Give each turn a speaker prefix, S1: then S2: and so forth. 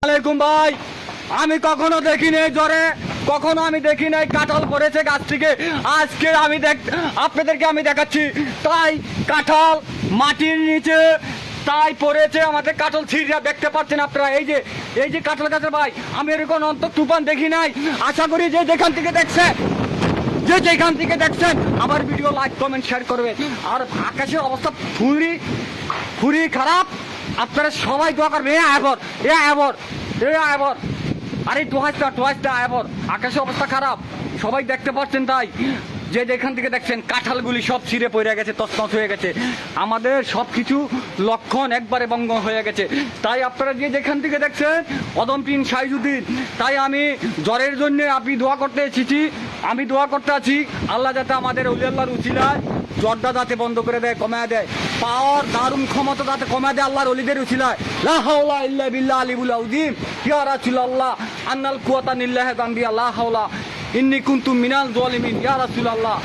S1: আলাইকুম ভাই, আমি কখনো দেখি নাই জ্বরে, কখনো আমি দেখি নাই কাঁঠাল পড়েছে গাছ থেকে। আজকে আমি আপনাদেরকে আমি দেখাচ্ছি। তাই কাঁঠাল মাটির নিচে তাই পড়েছে, আমাদের কাঁঠাল ছিঁড়া দেখতে পাচ্ছেন আপনারা। এই যে কাঁঠাল গাছের ভাই, আমি এরকম অন্তর তুফান দেখি নাই। আশা করি যে যেখান থেকে দেখছেন আমার ভিডিও লাইক কমেন্ট শেয়ার করবেন। আর আকাশের অবস্থা খুবই খারাপ, আপনারা সবাই দোয়া করবেন। আরে টোয়াইসটা আবার আকাশের অবস্থা খারাপ, সবাই দেখতে পাচ্ছেন। তাই যে যেখান থেকে দেখছেন কাঁঠালগুলি সব ছিঁড়ে পড়ে গেছে, তছনছ হয়ে গেছে, আমাদের সব কিছু লক্ষণ একবারে ভঙ্গ হয়ে গেছে। তাই আপনারা যে যেখান থেকে দেখছেন অদমপিন সাইজুদ্দিন, তাই আমি জ্বরের জন্য আপনি দোয়া করতে এসেছি। আমি দোয়া করতে আছি আল্লাহ যাতে আমাদের অলি আল্লাহর উছিলায় জ্বরটা যাতে বন্ধ করে দেয়, কমায় দেয়, পাওয়ার দারুণ ক্ষমতা যাতে কমায় দেয় আল্লাহর অলিদের উছিলায়। লা হাওলা ইল্লা বিল্লাহ আলিউল আযীম ইয়া রাসূলুল্লাহ আন্নাল কুওয়াতা লিল্লাহি জামবিয়া লা হাওলা ইন্নী কুনতু মিনাল যালিমিন ইয়া রাসূলুল্লাহ।